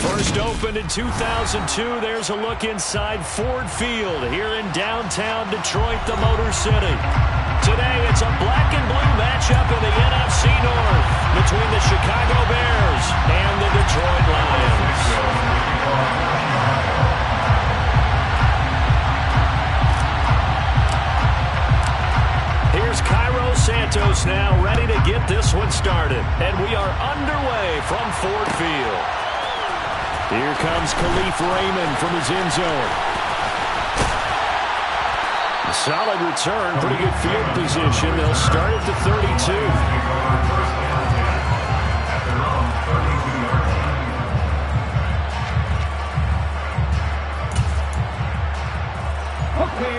First opened in 2002. There's a look inside Ford Field here in downtown Detroit, the Motor City. Today, it's a black and blue matchup in the NFC North between the Chicago Bears and the Detroit Lions. Here's Cairo Santos now ready to get this one started. And we are underway from Ford Field. Here comes Khalif Raymond from his end zone. A solid return, pretty good field position. They'll start at the 32.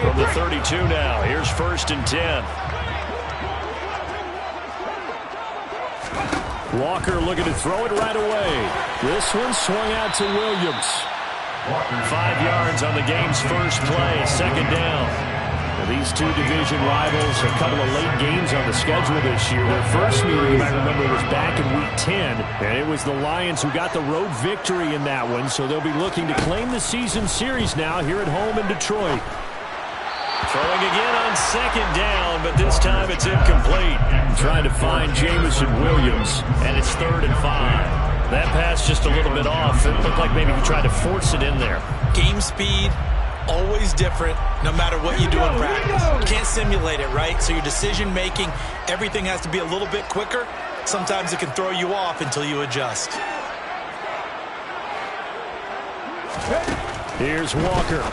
From the 32 now, here's 1st and 10. Walker looking to throw it right away. This one swung out to Williams. 5 yards on the game's first play, 2nd down. Now these two division rivals, a couple of late games on the schedule this year. Their first meeting, you might remember, was back in Week 10, and it was the Lions who got the road victory in that one, so they'll be looking to claim the season series now here at home in Detroit. Throwing again on 2nd down, but this time it's incomplete. Trying to find Jamison Williams, and it's 3rd and 5. That pass just a little bit off. It looked like maybe he tried to force it in there. Game speed, always different, no matter what you do in practice. You can't simulate it, right? So your decision-making, everything has to be a little bit quicker. Sometimes it can throw you off until you adjust. Here's Walker.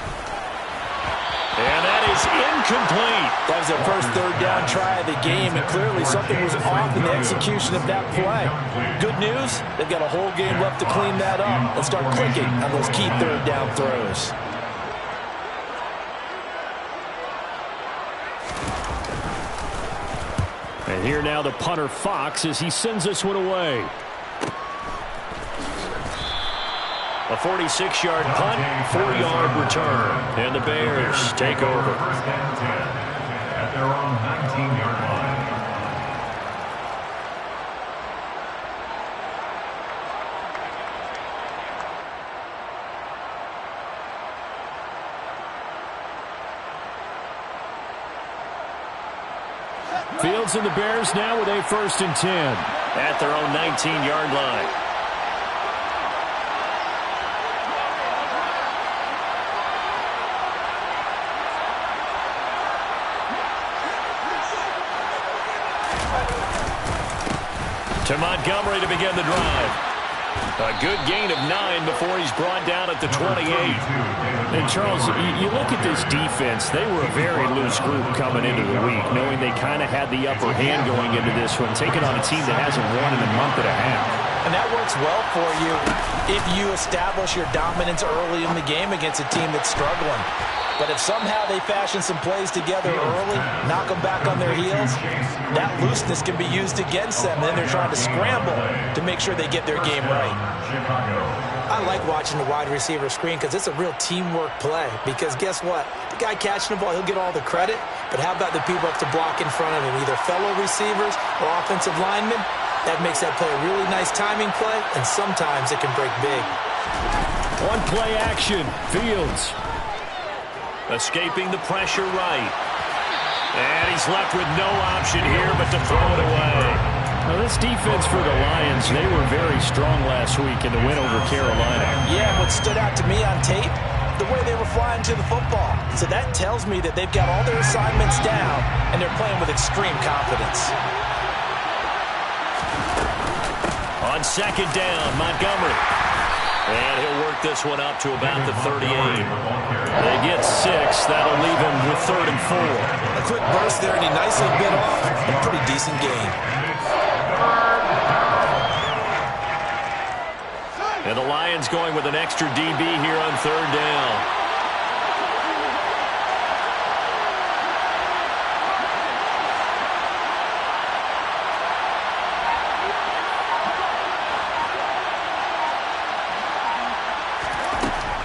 And that is incomplete. That was their first 3rd down try of the game, and clearly something was off in the execution of that play. Good news, they've got a whole game left to clean that up and start clicking on those key 3rd down throws. And here now the punter Fox as he sends this one away. A 46-yard punt, 4-yard return. And the Bears take over. First and 10 at their own 19-yard line. Fields and the Bears now with a 1st and 10 at their own 19-yard line. To Montgomery to begin the drive. A good gain of 9 before he's brought down at the 28. And Charles, you look at this defense, they were a very loose group coming into the week, knowing they kind of had the upper hand going into this one, taking on a team that hasn't won in a month and a half. And that works well for you if you establish your dominance early in the game against a team that's struggling. But if somehow they fashion some plays together early, knock them back on their heels, that looseness can be used against them. Then they're trying to scramble to make sure they get their game right. I like watching the wide receiver screen because it's a real teamwork play. Because guess what? The guy catching the ball, he'll get all the credit. But how about the people up to block in front of him, either fellow receivers or offensive linemen? That makes that play a really nice timing play, and sometimes it can break big. One play action. Fields. Escaping the pressure right. And he's left with no option here but to throw it away. Now this defense for the Lions, they were very strong last week in the win over Carolina. Yeah, what stood out to me on tape, the way they were flying to the football. So that tells me that they've got all their assignments down and they're playing with extreme confidence. On 2nd down, Montgomery. And he'll work this one up to about the 38. They get 6. That'll leave him with 3rd and 4. A quick burst there, and he nicely bit off a pretty decent gain. And the Lions going with an extra DB here on 3rd down.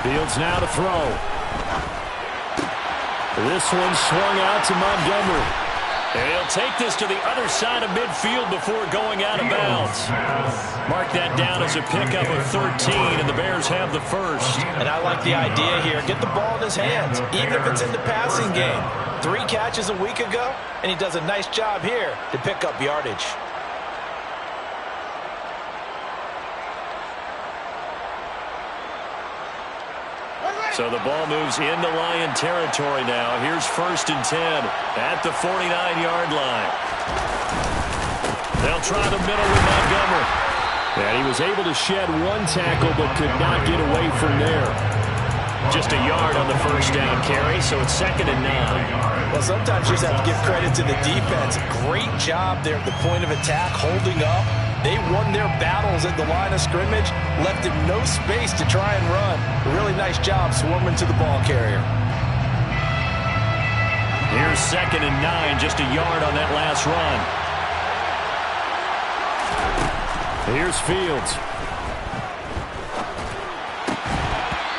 Fields now to throw. This one swung out to Montgomery. And he'll take this to the other side of midfield before going out of bounds. Mark that down as a pickup of 13, and the Bears have the first. And I like the idea here. Get the ball in his hands, even if it's in the passing game. 3 catches a week ago, and he does a nice job here to pick up yardage. So the ball moves into Lion territory now. Here's 1st and 10 at the 49-yard line. They'll try the middle with Montgomery. And he was able to shed 1 tackle but could not get away from there. Just a yard on the first down carry, so it's 2nd and 9. Well, sometimes you just have to give credit to the defense. Great job there at the point of attack, holding up. They won their battles at the line of scrimmage, left him no space to try and run. Really nice job swarming to the ball carrier. Here's 2nd and 9, just a yard on that last run. Here's Fields.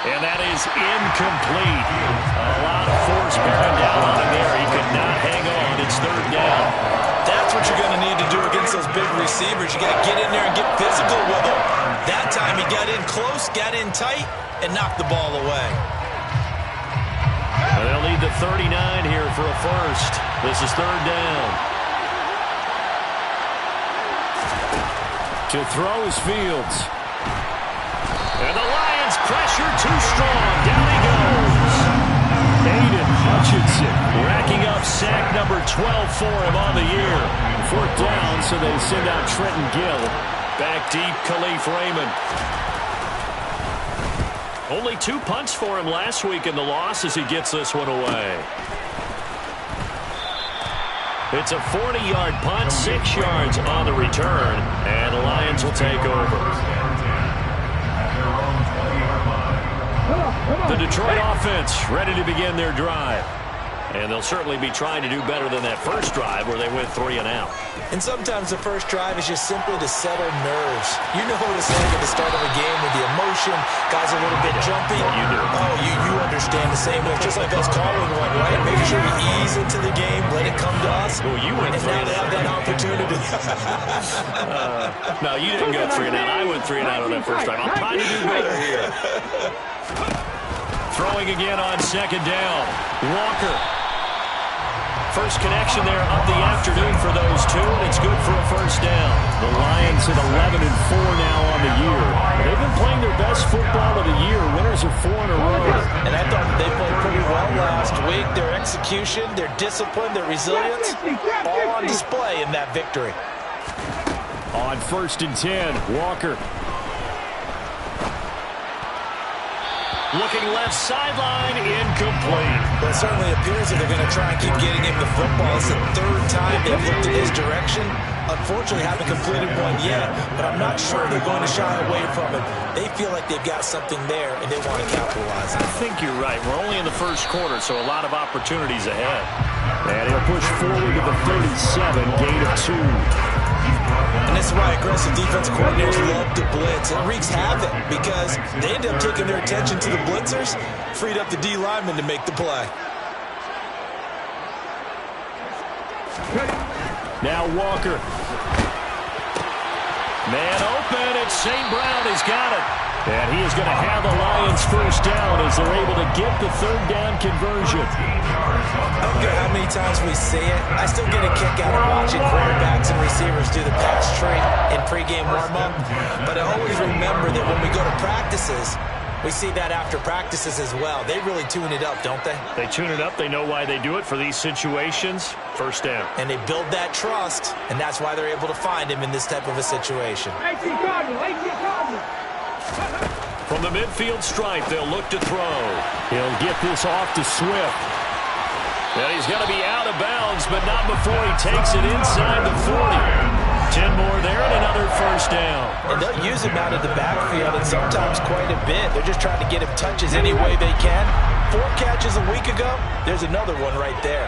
And that is incomplete. A lot of force bearing down on him there. He could not hang on. It's 3rd down. That's what you're going to need to do against those big receivers. You got to get in there and get physical with them. That time he got in close, got in tight, and knocked the ball away. Well, they'll need the 39 here for a first. This is 3rd down. To throw is Fields. And the Lions pressure too strong. Down he goes. Aiden Hutchinson racking up sack number 12 for him on the year. 4th down, so they send out Trenton Gill. Back deep, Khalif Raymond. Only 2 punts for him last week in the loss as he gets this one away. It's a 40-yard punt, 6 yards on the return, and the Lions will take over. The Detroit offense ready to begin their drive. And they'll certainly be trying to do better than that first drive where they went 3 and out. And sometimes the first drive is just simply to settle nerves. You know what it's like at the start of a game with the emotion, guys a little bit jumpy. You do. Oh, you understand the same way. It's just like us calling one, right? Making sure we ease into the game, let it come to us. Well, you went 3 and and now out. they have that opportunity. No, you didn't go 3 and out. I went 3 and out on that first drive. I'm trying to do better here. Throwing again on 2nd down. Walker. First connection there of the afternoon for those 2, and it's good for a first down. The Lions at 11-4 now on the year. They've been playing their best football of the year. Winners of 4 in a row. And I thought they played pretty well last week. Their execution, their discipline, their resilience, all on display in that victory. On 1st and 10, Walker. Looking left sideline, incomplete. Well, it certainly appears that they're going to try and keep getting him the football. It's the 3rd time they've looked in his direction. Unfortunately, haven't completed one yet, but I'm not sure they're going to shy away from it. They feel like they've got something there, and they want to capitalize on it. I think you're right. We're only in the first quarter, so a lot of opportunities ahead. And he'll push forward to the 37, gain of 2. And that's why aggressive defensive coordinators love to blitz. It wreaks havoc because they end up taking their attention to the blitzers, freed up the D lineman to make the play. Now Walker. Man open, and St. Brown has got it. And he is going to have the Lions first down as they're able to get the 3rd down conversion. I don't care how many times we see it. I still get a kick out of watching quarterbacks and receivers do the pass tree in pregame warm-up. But I always remember that when we go to practices, we see that after practices as well. They really tune it up, don't they? They tune it up. They know why they do it for these situations. First down. And they build that trust, and that's why they're able to find him in this type of a situation. From the midfield stripe, they'll look to throw. He'll get this off to Swift. And he's going to be out of bounds, but not before he takes it inside the 40. 10 more there and another first down. And they'll use him out of the backfield, and sometimes quite a bit. They're just trying to get him touches any way they can. 4 catches a week ago. There's another one right there.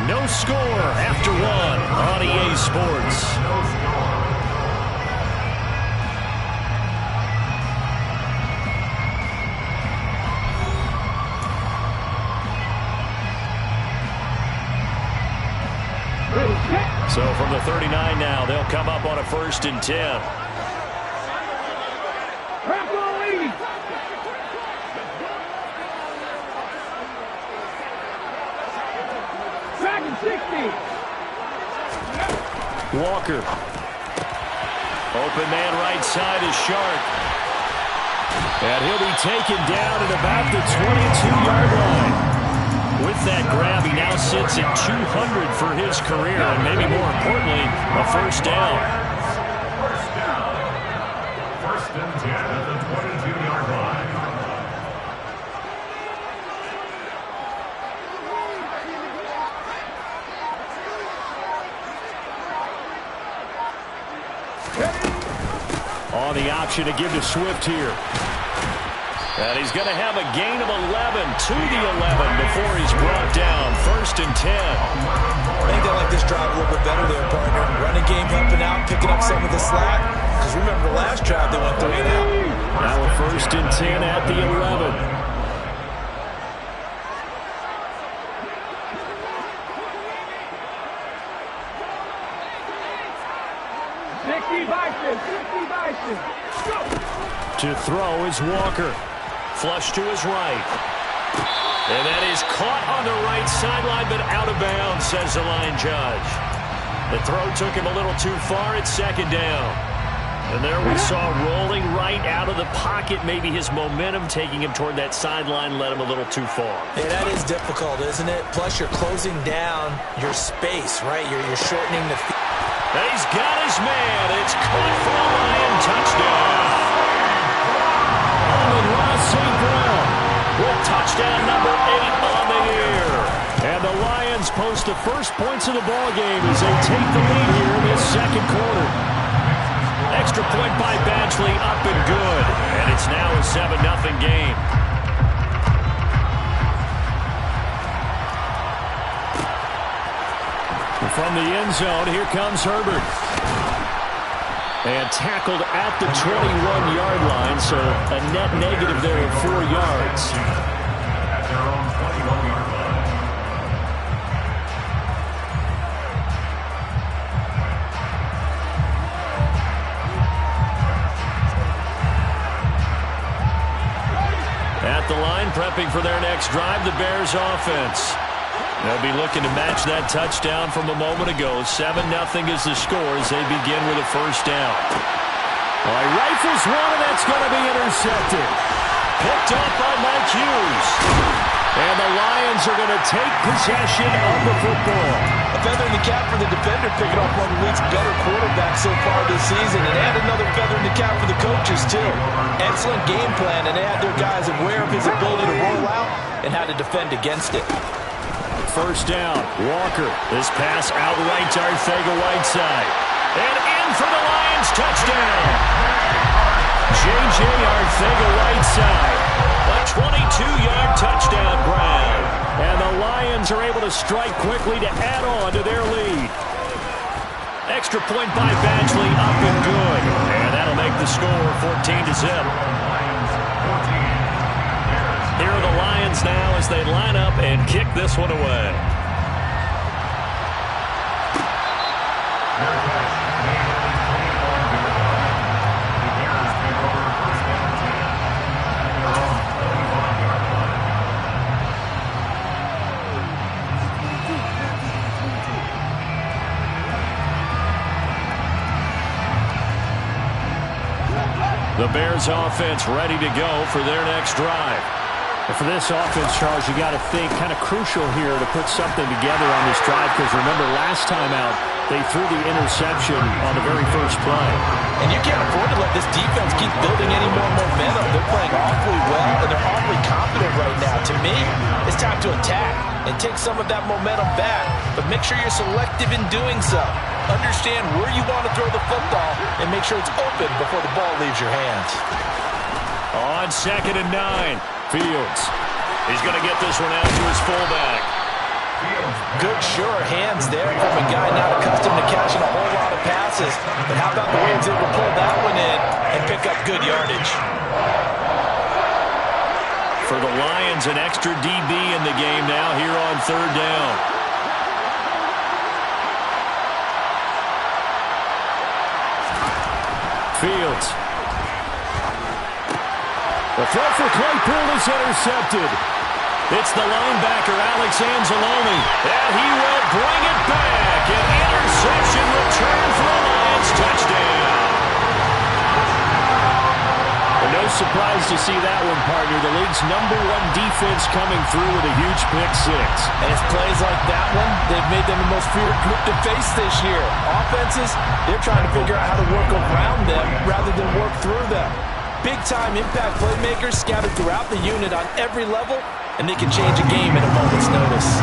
No score after 1 on EA Sports. So from the 39 now, they'll come up on a 1st and 10. Walker. Open man right side is Sharp. And he'll be taken down at about the 22-yard line. With that grab, he now sits at 200 for his career, and maybe more importantly, a 1st down. 1st and 10 at the 22-yard line. On the option to give to Swift here. And he's going to have a gain of 11 to the 11 before he's brought down. 1st and 10. I think they like this drive a little bit better there, partner. Running game helping out, picking up some of the slack. Because remember the last drive, they went 3 and out. Now a 1st and 10 at the 11. To throw is Walker. Flush to his right. And that is caught on the right sideline, but out of bounds, says the line judge. The throw took him a little too far. It's 2nd down. And there we saw rolling right out of the pocket. Maybe his momentum taking him toward that sideline led him a little too far. Yeah, that is difficult, isn't it? Plus, you're closing down your space, right? You're shortening the field. And he's got his man. It's caught for a Lion touchdown. St. Brown with touchdown number 8 on the year. And the Lions post the first points of the ball game as they take the lead here in this 2nd quarter. Extra point by Badgley, up and good. And it's now a 7-0 game. From the end zone, here comes Herbert. And tackled at the 21-yard line, so a net negative there of 4 yards. At their own 21-yard line. At the line, prepping for their next drive, the Bears offense. They'll be looking to match that touchdown from a moment ago. 7-0 is the score as they begin with a 1st down. Well, he rifles one, and that's going to be intercepted. Picked off by Mike Hughes. And the Lions are going to take possession of the football. A feather in the cap for the defender, picking off one of the league's better quarterbacks so far this season. And add another feather in the cap for the coaches, too. Excellent game plan, and they had their guys aware of his ability to roll out and how to defend against it. 1st down, Walker. This pass out right to Arcega-Whiteside. And in for the Lions, touchdown. J.J. Arcega-Whiteside. A 22-yard touchdown grab. And the Lions are able to strike quickly to add on to their lead. Extra point by Badgley, up and good. And that'll make the score 14-0. Here are the Lions now as they line up and kick this one away. The Bears offense ready to go for their next drive. And for this offense, Charles, you got to think kind of crucial here to put something together on this drive, because remember last time out they threw the interception on the very first play. And you can't afford to let this defense keep building any more momentum. They're playing awfully well, and they're awfully confident right now. To me, it's time to attack and take some of that momentum back, but make sure you're selective in doing so. Understand where you want to throw the football and make sure it's open before the ball leaves your hands. On 2nd and 9, Fields. He's going to get this one out to his fullback. Good, sure hands there from a guy not accustomed to catching a whole lot of passes. But how about the way he's able to pull that one in and pick up good yardage? For the Lions, an extra DB in the game now here on 3rd down. The throw for Claypool is intercepted. It's the linebacker, Alex Anzalone, and he will bring it back. An interception return for a Lions touchdown. And no surprise to see that one, partner. The league's #1 defense coming through with a huge pick six. And it's plays like that one, they've made them the most feared group to face this year. Offenses, they're trying to figure out how to work around them rather than work through them. Big-time impact playmakers scattered throughout the unit on every level, and they can change a game at a moment's notice.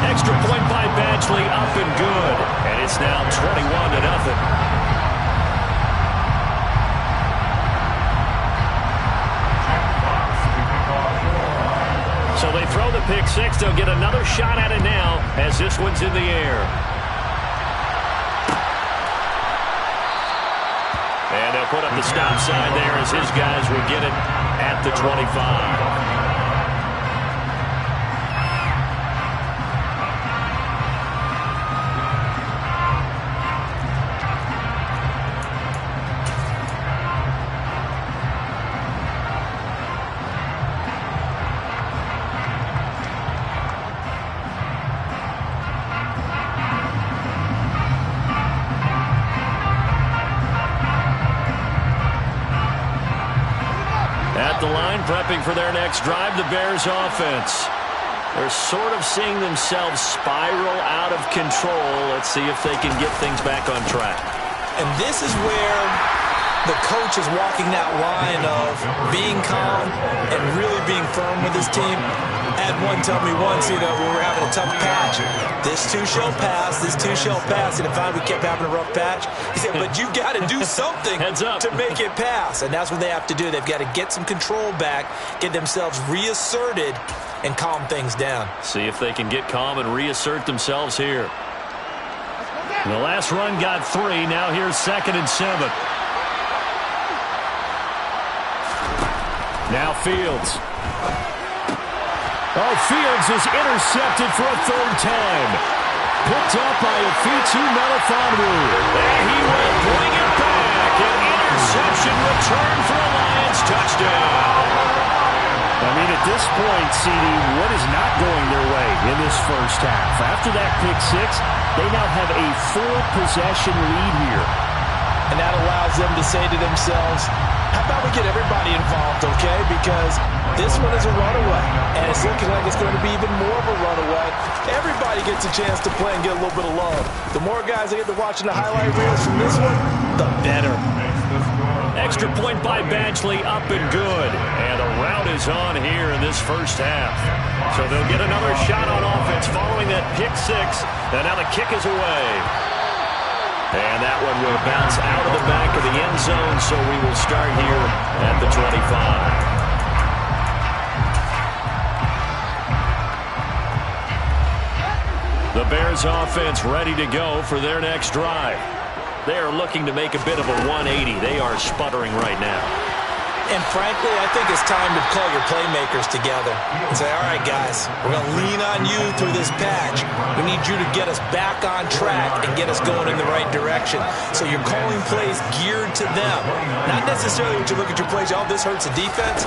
Extra point by Badgley, up and good. And it's now 21-0. So they throw the pick six. They'll get another shot at it now as this one's in the air. And they'll put up the stop sign there as his guys will get it at the 25. Prepping for their next drive, the Bears offense. They're sort of seeing themselves spiral out of control. Let's see if they can get things back on track. And this is where the coach is walking that line of being calm and really being firm with his team. I had one tell me once, when we were having a tough patch, this too shall pass, this too shall pass. And if we kept having a rough patch, he said, but you got to do something to make it pass. And that's what they have to do. They've got to get some control back, get themselves reasserted, and calm things down. See if they can get calm and reassert themselves here. The last run got 3. Now here's 2nd and 7. Now Fields. Oh, Fields is intercepted for a 3rd time. Picked up by Afitu Melifonwu. And he will bring it back. An interception return for a Lions touchdown. I mean, at this point, CD, what is not going their way in this first half? After that pick six, they now have a 4-possession lead here. And that allows them to say to themselves, how about we get everybody involved, okay? Because this one is a runaway, and it's looking like it's going to be even more of a runaway. Everybody gets a chance to play and get a little bit of love. The more guys that get to watching the highlight reels from this one, the better. Extra point by Badgley, up and good. And a rout is on here in this first half. So they'll get another shot on offense following that pick six. And now the kick is away. And that one will bounce out of the back of the end zone, so we will start here at the 25. The Bears offense ready to go for their next drive. They are looking to make a bit of a 180. They are sputtering right now. And frankly, I think it's time to call your playmakers together and say, all right, guys, we're going to lean on you through this patch. We need you to get us back on track and get us going in the right direction. So you're calling plays geared to them. Not necessarily when you look at your plays, oh, this hurts the defense.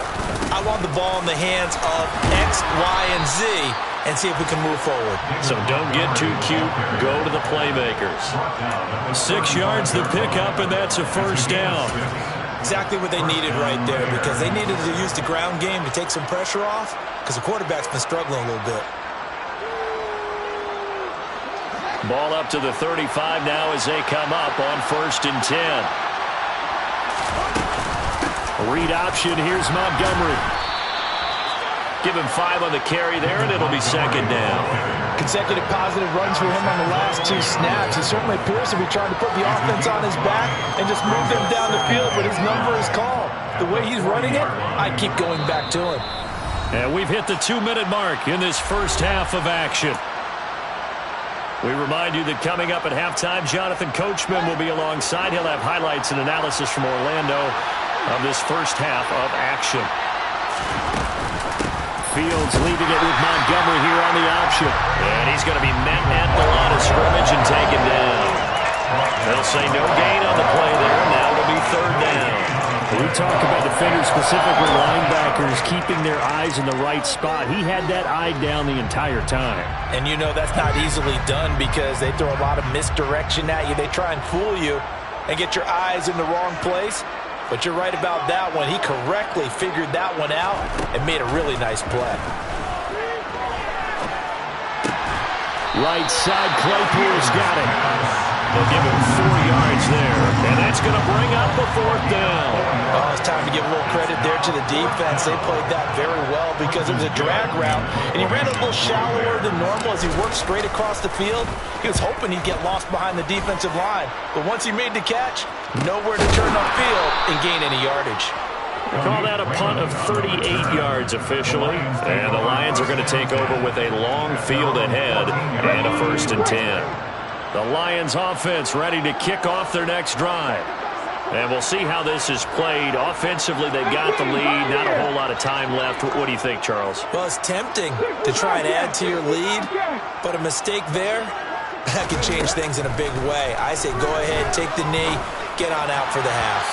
I want the ball in the hands of X, Y, and Z and see if we can move forward. So don't get too cute. Go to the playmakers. 6 yards the pickup, and that's a first down. Exactly what they needed right there, because they needed to use the ground game to take some pressure off, because the quarterback's been struggling a little bit. Ball up to the 35 now as they come up on 1st and 10. Read option. Here's Montgomery. Give him 5 on the carry there, and it'll be 2nd down. Consecutive positive runs for him on the last 2 snaps. He certainly appears to be trying to put the offense on his back and just move them down the field, but his number is called. The way he's running it, I keep going back to him. And we've hit the 2-minute mark in this first half of action. We remind you that coming up at halftime, Jonathan Coachman will be alongside. He'll have highlights and analysis from Orlando of this first half of action. Fields leaving it with Montgomery here on the option. And he's going to be met at the line of scrimmage and taken down. They'll say no gain on the play there. Now it'll be 3rd down. We talk about defenders, specifically linebackers, keeping their eyes in the right spot. He had that eye down the entire time. And you know that's not easily done because they throw a lot of misdirection at you. They try and fool you and get your eyes in the wrong place. But you're right about that one. He correctly figured that one out and made a really nice play. Right side, Claypool's got it. They'll give him 4 yards there, and that's going to bring up a 4th down. Oh, it's time to give a little credit there to the defense. They played that very well because it was a drag route, and he ran a little shallower than normal as he worked straight across the field. He was hoping he'd get lost behind the defensive line, but once he made the catch, nowhere to turn upfield and gain any yardage. Call that a punt of 38 yards officially, and the Lions are going to take over with a long field ahead and a 1st and 10. The Lions offense ready to kick off their next drive. And we'll see how this is played. Offensively, they got the lead. Not a whole lot of time left. What do you think, Charles? Well, it's tempting to try and add to your lead, but a mistake there, that can change things in a big way. I say go ahead, take the knee, get on out for the half.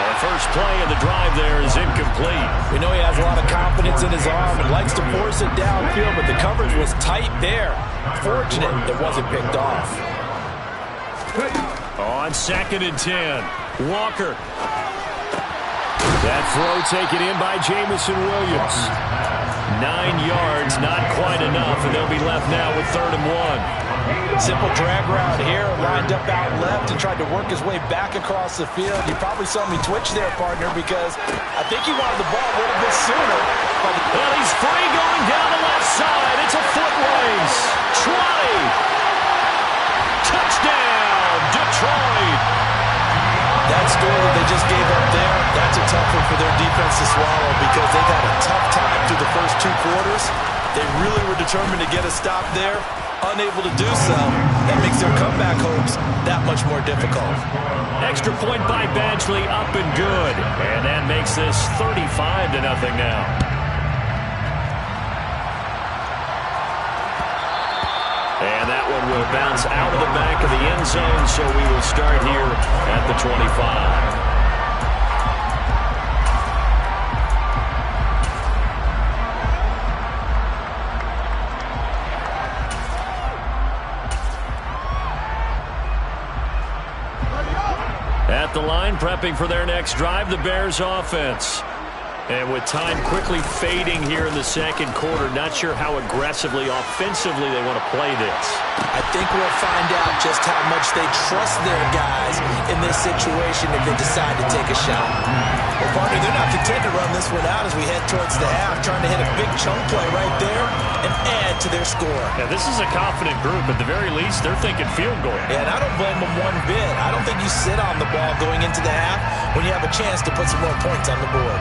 The first play of the drive there is incomplete. We know he has a lot of confidence in his arm and likes to force it downfield, but the coverage was tight there. Fortunate it wasn't picked off. On 2nd and 10, Walker. That throw taken in by Jamison Williams. 9 yards, not quite enough, and they'll be left now with 3rd and 1. Simple drag route here, lined up out left and tried to work his way back across the field. You probably saw me twitch there, partner, because I think he wanted the ball a little bit sooner. Well, he's free going down the left side. It's a foot race. 20. Touchdown, Detroit. That score that they just gave up there, that's a tough one for their defense to swallow because they've had a tough time through the first 2 quarters. They really were determined to get a stop there. Unable to do so, that makes their comeback hopes that much more difficult. Extra point by Badgley, up and good. And that makes this 35-0 now. And that one will bounce out of the back of the end zone, so we will start here at the 25. At the line, prepping for their next drive, the Bears offense. And with time quickly fading here in the 2nd quarter, not sure how aggressively, offensively they want to play this. I think we'll find out just how much they trust their guys in this situation if they decide to take a shot. Well, partner, they're not content to run this one out as we head towards the half, trying to hit a big chunk play right there and add to their score. Yeah, this is a confident group. At the very least, they're thinking field goal. Yeah, and I don't blame them one bit. I don't think you sit on the ball going into the half when you have a chance to put some more points on the board.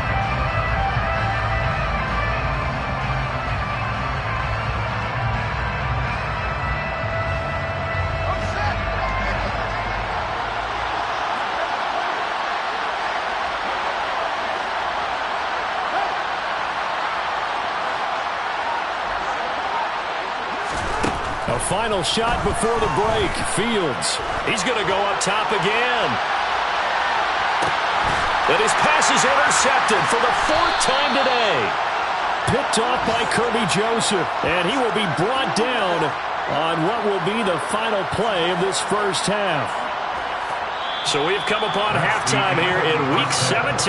A final shot before the break. Fields. He's going to go up top again. And his pass is intercepted for the 4th time today. Picked off by Kirby Joseph. And he will be brought down on what will be the final play of this first half. So we've come upon halftime here in Week 17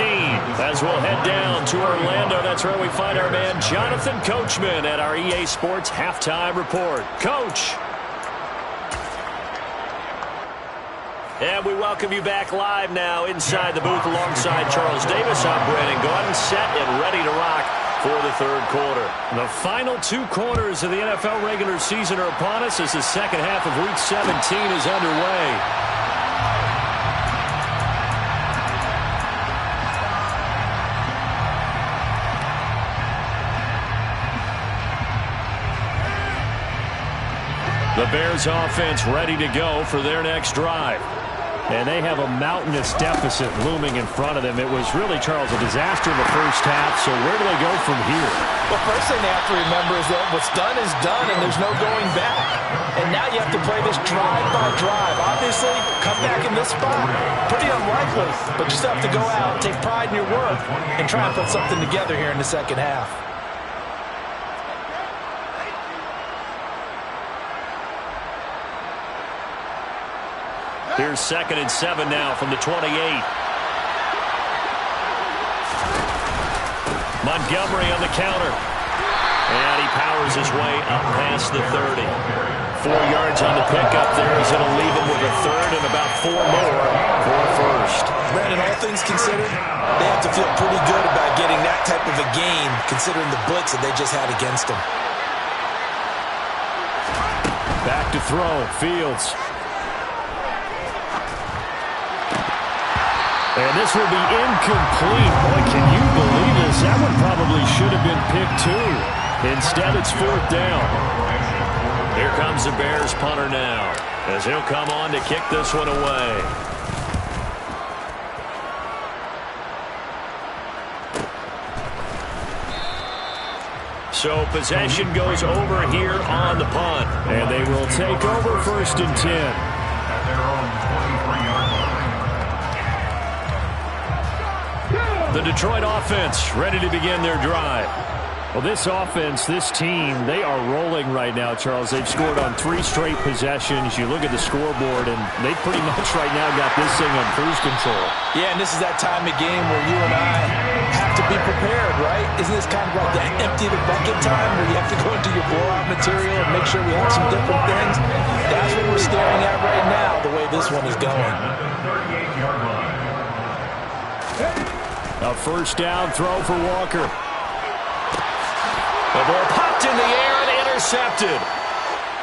as we'll head down to Orlando. That's where we find our man Jonathan Coachman at our EA Sports Halftime Report. Coach. And we welcome you back live now inside the booth alongside Charles Davis. I'm Brandon Gaudin, set and ready to rock for the 3rd quarter. The final 2 quarters of the NFL regular season are upon us as the 2nd half of Week 17 is underway. The Bears offense ready to go for their next drive. And they have a mountainous deficit looming in front of them. It was really, Charles, a disaster in the first half. So where do they go from here? Well, first thing they have to remember is that what's done is done, and there's no going back. And now you have to play this drive by drive. Obviously, come back in this spot, pretty unlikely. But you still have to go out, take pride in your work, and try and put something together here in the second half. Here's 2nd and 7 now from the 28. Montgomery on the counter. And he powers his way up past the 30. 4 yards on the pickup there. He's going to leave him with a third and about 4 more for a first. Brandon, all things considered, they have to feel pretty good about getting that type of a gain considering the blitz that they just had against them. Back to throw. Fields. And this will be incomplete. Boy, can you believe this? That one probably should have been picked too. Instead, it's 4th down. Here comes the Bears punter now, as he'll come on to kick this one away. So possession goes over here on the punt. And they will take over 1st and 10. At their own 23-yard line. The Detroit offense ready to begin their drive. Well, this offense, this team, they are rolling right now, Charles. They've scored on 3 straight possessions. You look at the scoreboard, and they pretty much right now got this thing on cruise control. Yeah, and this is that time of game where you and I have to be prepared, right? Isn't this kind of like that empty the bucket time where you have to go into your blowout material and make sure we have some different things? That's what we're staring at right now, the way this one is going. At the 38-yard line. A 1st down throw for Walker. The ball popped in the air and intercepted.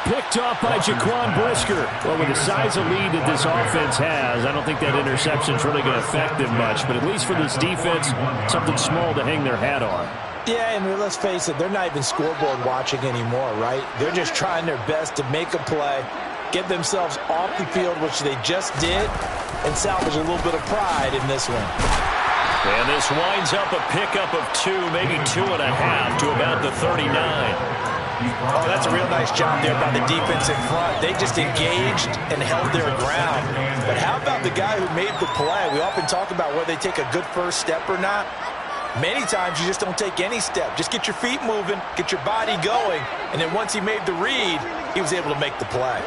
Picked off by Jaquan Brisker. Well, with the size of lead that this offense has, I don't think that interception is really going to affect them much. But at least for this defense, something small to hang their hat on. Yeah, and let's face it, they're not even scoreboard watching anymore, right? They're just trying their best to make a play, get themselves off the field, which they just did, and salvage a little bit of pride in this one. And this winds up a pickup of 2, maybe 2.5 to about the 39. Oh, that's a real nice job there by the defense in front. They just engaged and held their ground. But how about the guy who made the play? We often talk about whether they take a good first step or not. Many times you just don't take any step. Just get your feet moving, get your body going, and then once he made the read, he was able to make the play.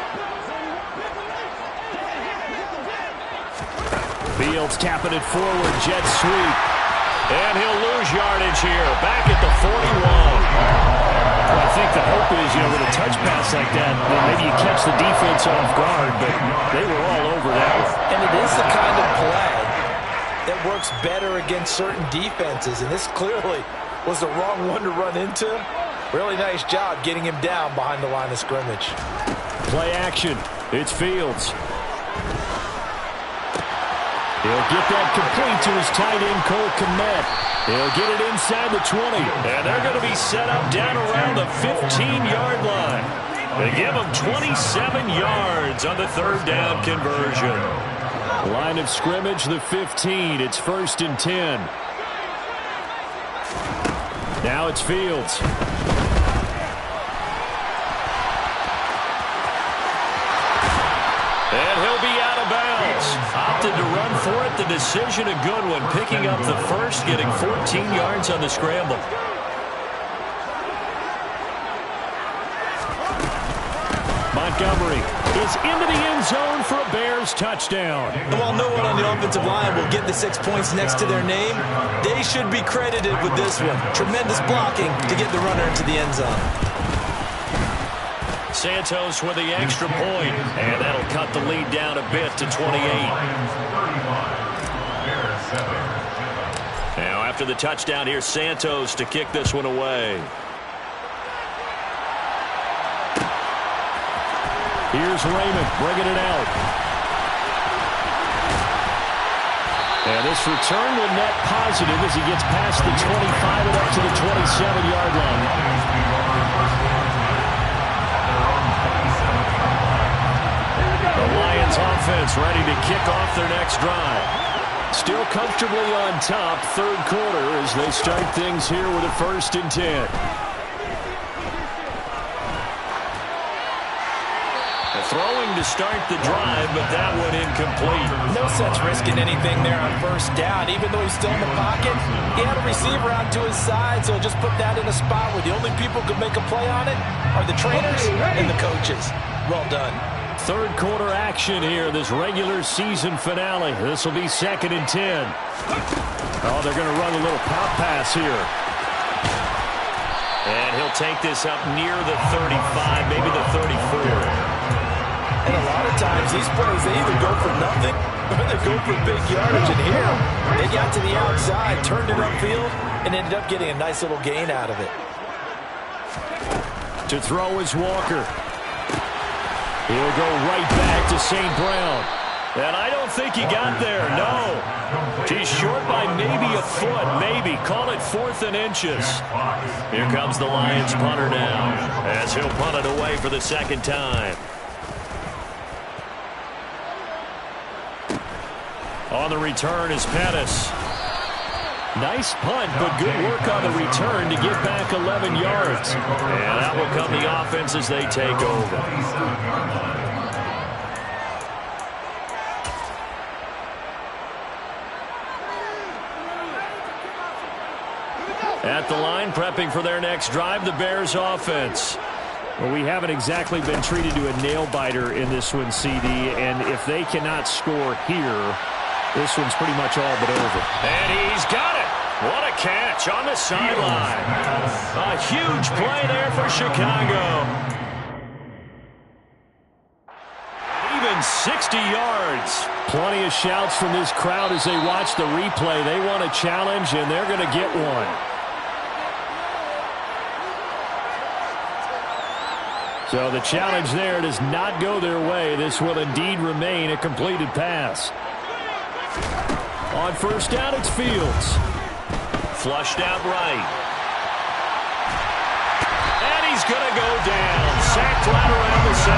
Fields tapping it forward, jet sweep. And he'll lose yardage here, back at the 41. Well, I think the hope is, with a touch pass like that, then maybe you catch the defense off guard, but they were all over that one. And it is the kind of play that works better against certain defenses, and this clearly was the wrong one to run into. Really nice job getting him down behind the line of scrimmage. Play action. It's Fields. He'll get that complete to his tight end, Cole Kmet. He'll get it inside the 20. And they're going to be set up down around the 15-yard line. They give him 27 yards on the 3rd down conversion. Line of scrimmage, the 15. It's 1st and 10. Now it's Fields. And he'll be out of bounds. Opted to run for it. The decision a good one. Picking up the first, getting 14 yards on the scramble. Montgomery is into the end zone for a Bears touchdown. And while no one on the offensive line will get the 6 points next to their name, they should be credited with this one. Tremendous blocking to get the runner into the end zone. Santos with the extra point, and that'll cut the lead down a bit to 28. Now after the touchdown, here's Santos to kick this one away. Here's Raymond bringing it out. And this return will net positive as he gets past the 25 and up to the 27-yard line. Lions offense ready to kick off their next drive. Still comfortably on top, third quarter, as they start things here with a 1st and 10. Throwing to start the drive, but that one incomplete. No sense risking anything there on 1st down. Even though he's still in the pocket, he had a receiver out to his side, so just put that in a spot where the only people who could make a play on it are the trainers and the coaches. Well done. Third quarter action here, this regular season finale. This will be 2nd and 10. Oh, they're going to run a little pop pass here. And he'll take this up near the 35, maybe the 34. And a lot of times, these plays, they either go for nothing or they go for big yardage. And here, they got to the outside, turned it upfield, and ended up getting a nice little gain out of it. To throw is Walker. He'll go right back to St. Brown. And I don't think he got there, no. He's short by maybe a foot, maybe. Call it 4th and inches. Here comes the Lions punter now, as he'll punt it away for the 2nd time. On the return is Pettis. Nice punt, but good work on the return to get back 11 yards. And that will come the offense as they take over. At the line, prepping for their next drive, the Bears offense. Well, we haven't exactly been treated to a nail-biter in this one, CD, and if they cannot score here, this one's pretty much all but over. And he's got it. What a catch on the sideline. A huge play there for Chicago. Even 60 yards. Plenty of shouts from this crowd as they watch the replay. They want a challenge, and they're going to get one. So the challenge there does not go their way. This will indeed remain a completed pass. On 1st down, it's Fields. Flushed out right. And he's going to go down. Sacked right around the 17.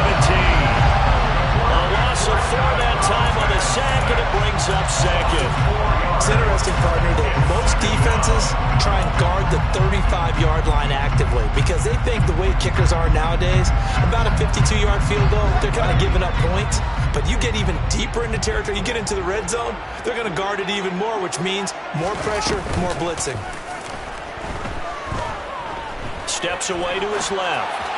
A loss of 4 that time on the sack, and it brings up 2nd. It's interesting, partner, that most defenses try and guard the 35-yard line actively because they think the way kickers are nowadays, about a 52-yard field goal, they're kind of giving up points. But you get even deeper into territory, you get into the red zone, they're going to guard it even more, which means more pressure, more blitzing. Steps away to his left.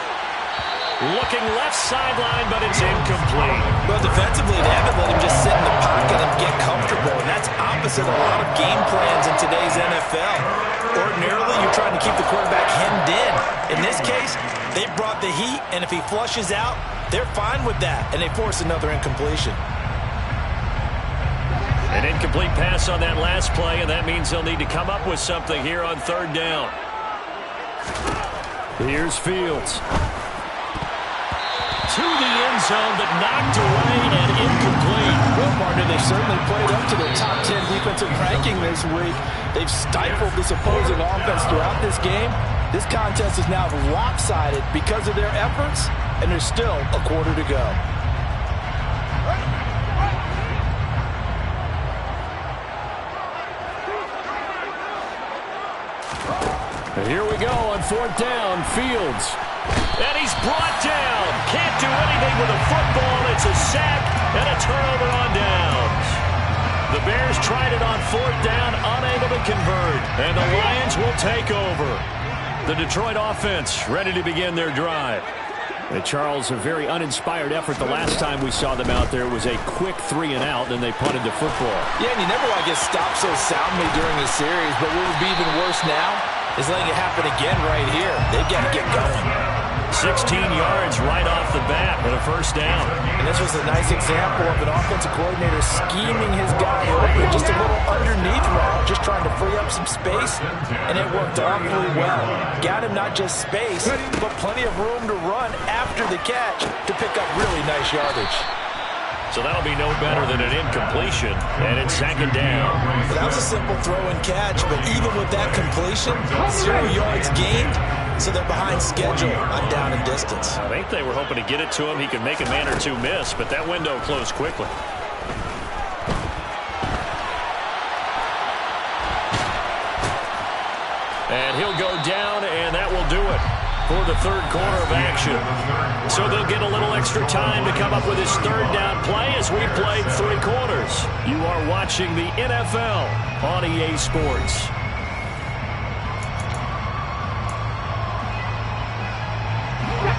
Looking left sideline, but it's incomplete. Well, defensively, they haven't let him just sit in the pocket and get comfortable, and that's opposite a lot of game plans in today's NFL. Ordinarily, you're trying to keep the quarterback hemmed in. In this case, they brought the heat, and if he flushes out, they're fine with that, and they force another incompletion. An incomplete pass on that last play, and that means they'll need to come up with something here on 3rd down. Here's Fields. To the end zone, but knocked away and incomplete. Well, partner, they certainly played up to their top 10 defensive ranking this week. They've stifled this opposing offense throughout this game. This contest is now lopsided because of their efforts, and there's still a quarter to go. And here we go on 4th down, Fields. And he's brought down. Can't do anything with a football. It's a sack and a turnover on downs. The Bears tried it on 4th down, unable to convert. And the Lions will take over. The Detroit offense ready to begin their drive. And Charles, a very uninspired effort the last time we saw them out there. It was a quick 3 and out, and they punted the football. Yeah, and you never want to get stopped so soundly during a series, but what would be even worse now is letting it happen again right here. They've got to get going. 16 yards right off the bat and a 1st down. And this was a nice example of an offensive coordinator scheming his guy open, just a little underneath route, just trying to free up some space, and it worked awfully well. Got him not just space, but plenty of room to run after the catch to pick up really nice yardage. So that'll be no better than an incompletion, and it's 2nd down. That was a simple throw and catch, but even with that completion, 0 yards gained, so they're behind schedule on down and distance. I think they were hoping to get it to him. He could make a man or two miss, but that window closed quickly. And he'll go down, and that will do it for the third quarter of action. So they'll get a little extra time to come up with his third down play as we played 3 quarters. You are watching the NFL on EA Sports.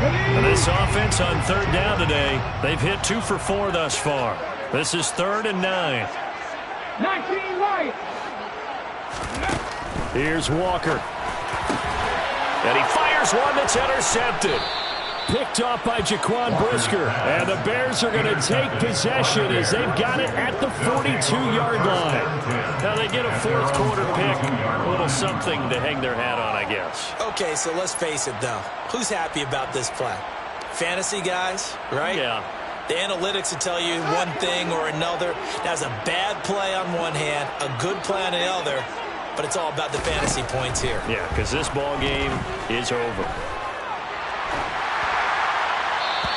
And this offense on third down today, they've hit 2 for 4 thus far. This is 3rd and 9. 19 right. Here's Walker. And he fires one that's intercepted. Picked off by Jaquan Brisker. And the Bears are going to take possession as they've got it at the 42-yard line. Now they get a fourth quarter pick. A little something to hang their hat on, I guess. Okay, so let's face it, though. Who's happy about this play? Fantasy guys, right? Yeah. The analytics will tell you one thing or another. That's a bad play on one hand, a good play on the other. But it's all about the fantasy points here. Yeah, because this ball game is over.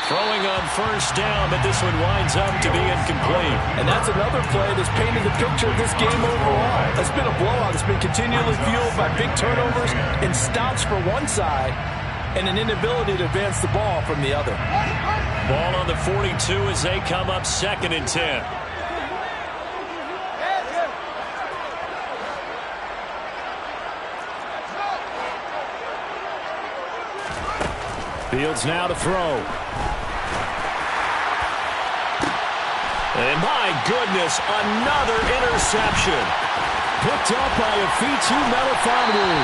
Throwing on first down, but this one winds up to be incomplete. And that's another play that's painted the picture of this game overall. It's been a blowout. It's been continually fueled by big turnovers and stops for one side and an inability to advance the ball from the other. Ball on the 42 as they come up 2nd and 10. Fields now to throw. And my goodness, another interception. Picked up by Afitu Melifonwu.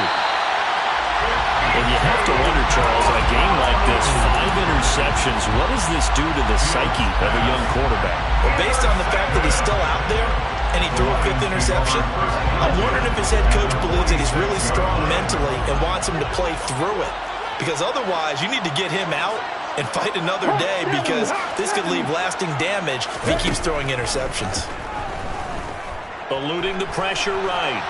And you have to wonder, Charles, in a game like this, 5 interceptions, what does this do to the psyche of a young quarterback? Well, based on the fact that he's still out there and he threw a 5th interception, I'm wondering if his head coach believes that he's really strong mentally and wants him to play through it. Because otherwise, you need to get him out and fight another day, because this could leave lasting damage if he keeps throwing interceptions. Eluding the pressure right.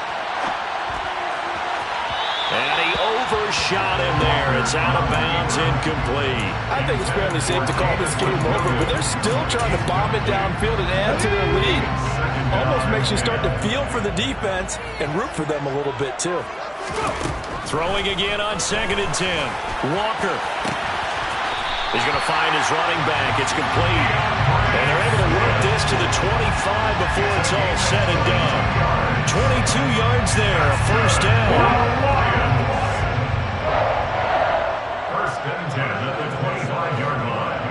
And he overshot him there. It's out of bounds, incomplete. I think it's fairly safe to call this game over, but they're still trying to bomb it downfield and add to their lead. Almost makes you start to feel for the defense and root for them a little bit, too. Throwing again on 2nd and 10. Walker. He's going to find his running back. It's complete. And they're able to work this to the 25 before it's all said and done. 22 yards there, a first down. First and 10 at the 25-yard line.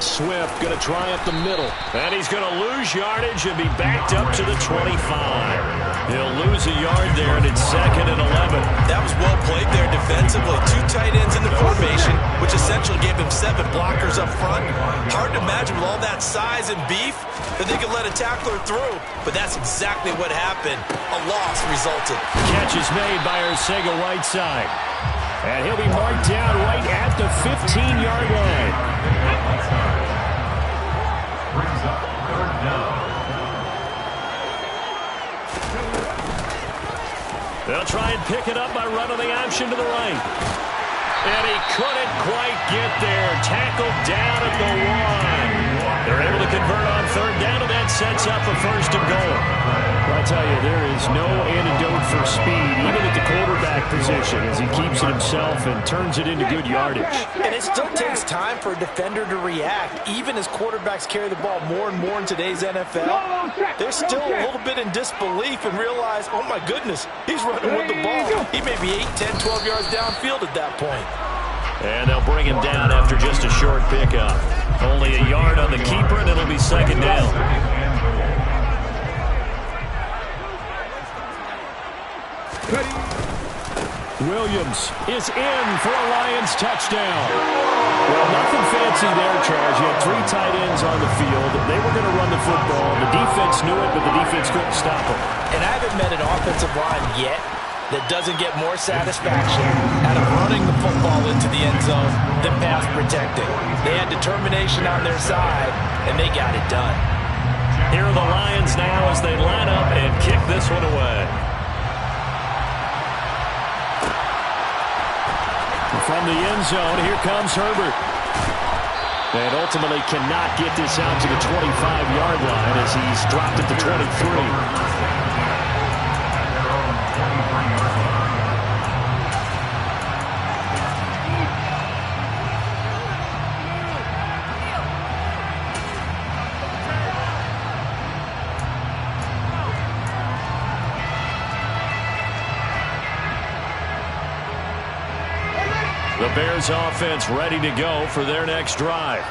Swift going to try up the middle. And he's going to lose yardage and be backed up to the 25. He'll lose a yard there, and it's 2nd and 11. That was well played there defensively. 2 tight ends in the formation, which essentially gave him 7 blockers up front. Hard to imagine with all that size and beef that they could let a tackler through, but that's exactly what happened. A loss resulted. Catch is made by Arcega-Whiteside. And he'll be marked down right at the 15-yard line. Brings up 3rd down. They'll try and pick it up by running the option to the right. And he couldn't quite get there. Tackled down at the 1. They're able to convert on 3rd down, and that sets up a 1st and goal. Well, I'll tell you, there is no antidote for speed, even at the quarterback position, as he keeps it himself and turns it into good yardage. And it still takes time for a defender to react, even as quarterbacks carry the ball more and more in today's NFL. They're still a little bit in disbelief and realize, oh my goodness, he's running with the ball. He may be 8, 10, 12 yards downfield at that point. And they'll bring him down after just a short pickup. Only a yard on the keeper, and it'll be 2nd down. Williams is in for a Lions touchdown. Well, nothing fancy there, Charles. You had 3 tight ends on the field. They were going to run the football. The defense knew it, but the defense couldn't stop them. And I haven't met an offensive line yet that doesn't get more satisfaction out of running the football into the end zone than pass protecting. They had determination on their side, and they got it done. Here are the Lions now as they line up and kick this one away. From the end zone, here comes Herbert. And ultimately cannot get this out to the 25-yard line as he's dropped at the 23. The Bears offense ready to go for their next drive.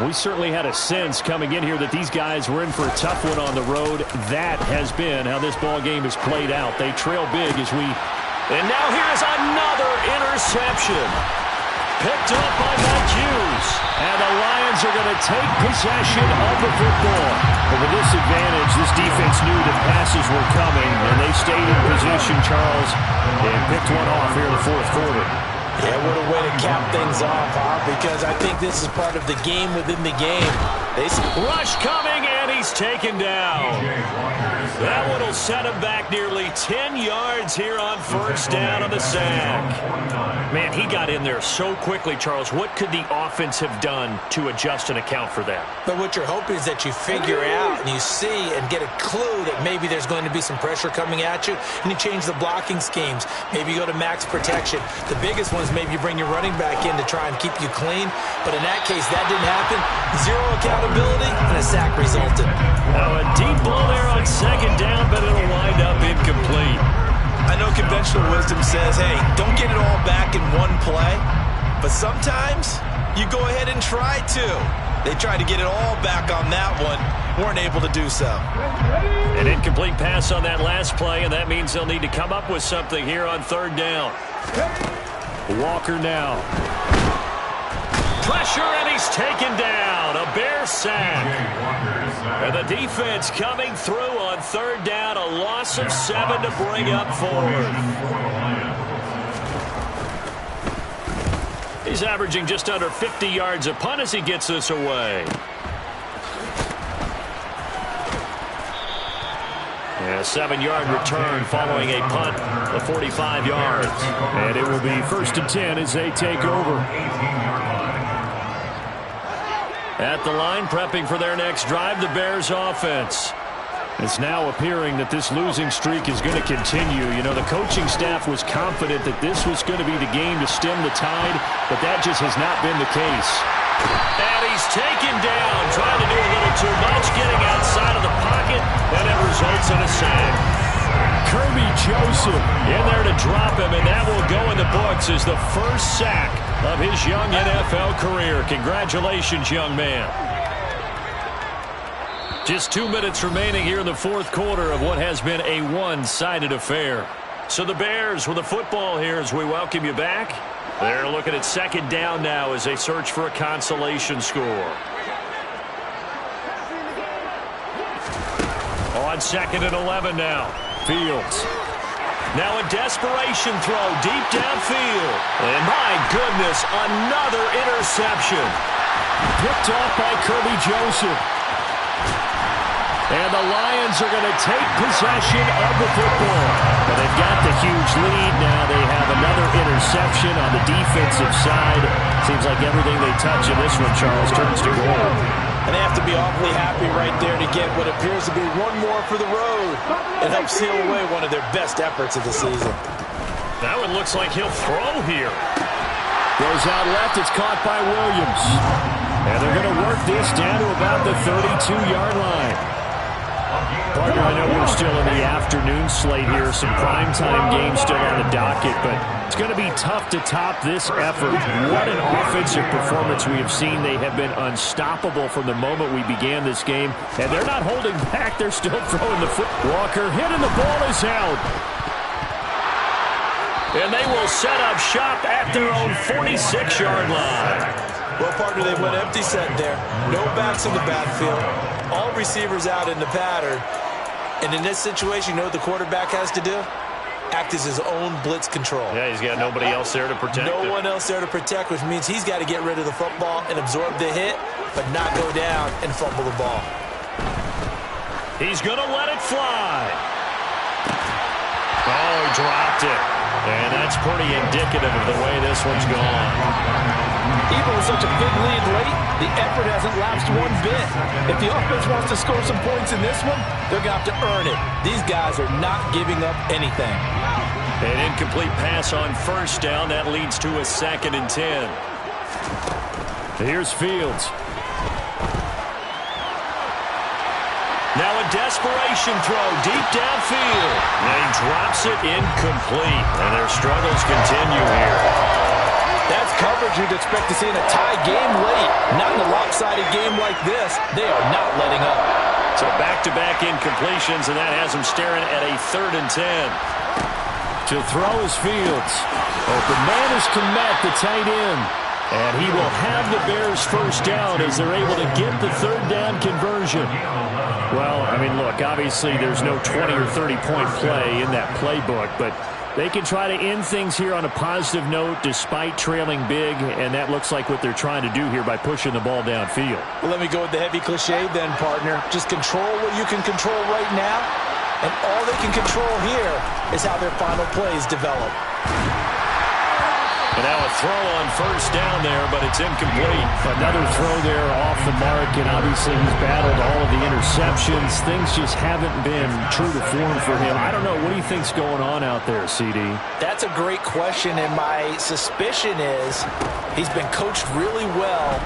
We certainly had a sense coming in here that these guys were in for a tough one on the road. That has been how this ball game has played out. They trail big as we... And now here's another interception. Picked up by Mike Hughes. And the Lions are going to take possession of the football. But with this advantage, this defense knew that passes were coming, and they stayed in position, Charles, and picked one off here in the fourth quarter. Yeah, what a way to cap things off, huh? Because I think this is part of the game within the game. Rush coming, and he's taken down. That one will set him back nearly 10 yards here on first down on the sack. Man, he got in there so quickly, Charles. What could the offense have done to adjust and account for that? But what you're hoping is that you figure out and you see and get a clue that maybe there's going to be some pressure coming at you, and you change the blocking schemes. Maybe you go to max protection. The biggest one is maybe you bring your running back in to try and keep you clean. But in that case, that didn't happen. Zero accountability, and a sack resulted. Now a deep ball there on second down, but it'll wind up incomplete. I know conventional wisdom says, hey, don't get it all back in one play. But sometimes you go ahead and try to. They tried to get it all back on that one. Weren't able to do so. An incomplete pass on that last play, and that means they'll need to come up with something here on third down. Walker now. Pressure, and he's taken down. A Bear sack. And the defense coming through on third down. A loss of 7 to bring up fourth. He's averaging just under 50 yards a punt as he gets this away. And a 7-yard return following a punt of 45 yards. And it will be 1st and 10 as they take over. At the line, prepping for their next drive, the Bears offense. It's now appearing that this losing streak is going to continue. You know, the coaching staff was confident that this was going to be the game to stem the tide, but that just has not been the case. And he's taken down, trying to do a little too much, getting outside of the pocket, and it results in a sack. Kirby Joseph in there to drop him, and that will go in the books as the first sack of his young NFL career. Congratulations, young man. Just 2 minutes remaining here in the fourth quarter of what has been a one-sided affair. So the Bears with the football here as we welcome you back. They're looking at second down now as they search for a consolation score. On 2nd and 11 now. Fields. Now a desperation throw deep downfield. And my goodness, another interception. Picked off by Kirby Joseph. And the Lions are going to take possession of the football. But they've got the huge lead now. They have another interception on the defensive side. Seems like everything they touch in this one, Charles, turns to gold. And they have to be awfully happy right there to get what appears to be one more for the road and help seal away one of their best efforts of the season. That one looks like he'll throw here. Goes out left. It's caught by Williams. And they're going to work this down to about the 32-yard line. Partner, I know we're still in the afternoon slate here. Some primetime games still on the docket, but it's going to be tough to top this effort. What an offensive performance we have seen. They have been unstoppable from the moment we began this game, and they're not holding back. They're still throwing the foot. Walker hit, and the ball is out. And they will set up shop at their own 46-yard line. Well, partner, they went empty set there. No backs in the backfield. All receivers out in the pattern. And in this situation, you know what the quarterback has to do? Act as his own blitz control. Yeah, he's got nobody else there to protect him. No one else there to protect, which means he's got to get rid of the football and absorb the hit, but not go down and fumble the ball. He's going to let it fly. Oh, he dropped it. And that's pretty indicative of the way this one's gone. Even with such a big lead late, the effort hasn't lapsed one bit. If the offense wants to score some points in this one, they're going to have to earn it. These guys are not giving up anything. An incomplete pass on first down. That leads to a 2nd and 10. Here's Fields. Now a desperation throw deep downfield. And he drops it incomplete. And their struggles continue here. That's coverage you'd expect to see in a tie game late. Not in a lopsided game like this. They are not letting up. So back-to-back incompletions, and that has them staring at a 3rd and 10. To throw is Fields. Open man is Komet, the tight end. And he will have the Bears first down as they're able to get the 3rd down conversion. Well, I mean, look, obviously there's no 20 or 30-point play in that playbook, but they can try to end things here on a positive note despite trailing big, and that looks like what they're trying to do here by pushing the ball downfield. Well, let me go with the heavy cliche then, partner. Just control what you can control right now, and all they can control here is how their final plays develop. And now a throw on first down there, but it's incomplete. Another throw there off the mark, and obviously he's battled all of the interceptions. Things just haven't been true to form for him. I don't know. What do you think's going on out there, CD? That's a great question, and my suspicion is he's been coached really well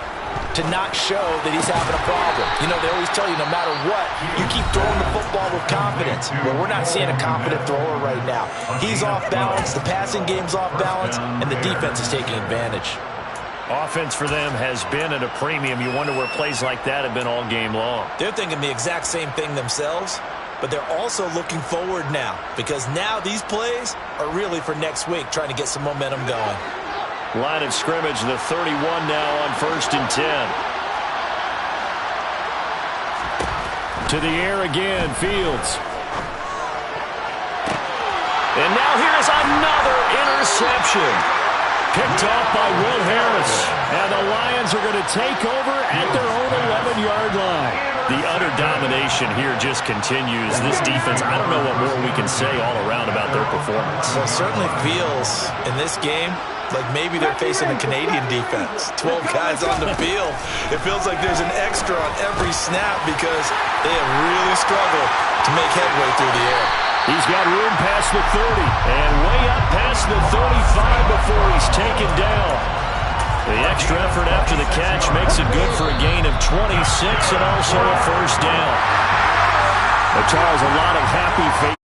to not show that he's having a problem. You know, they always tell you no matter what, you keep throwing the football with confidence. Well, we're not seeing a confident thrower right now. He's off balance, the passing game's off balance, and the defense is taking advantage. Offense for them has been at a premium. You wonder where plays like that have been all game long. They're thinking the exact same thing themselves, but they're also looking forward now because now these plays are really for next week, trying to get some momentum going. Line of scrimmage, the 31 now on 1st and 10. To the air again, Fields. And now here's another interception. Picked off by Will Harris. And the Lions are going to take over at their own 11-yard line. The utter domination here just continues. This defense, I don't know what more we can say all around about their performance. Well, it certainly feels in this game like maybe they're facing a Canadian defense. 12 guys on the field. It feels like there's an extra on every snap because they have really struggled to make headway through the air. He's got room past the 30 and way up past the 35 before he's taken down. The extra effort after the catch makes it good for a gain of 26 and also a first down. But Charles, a lot of happy faces.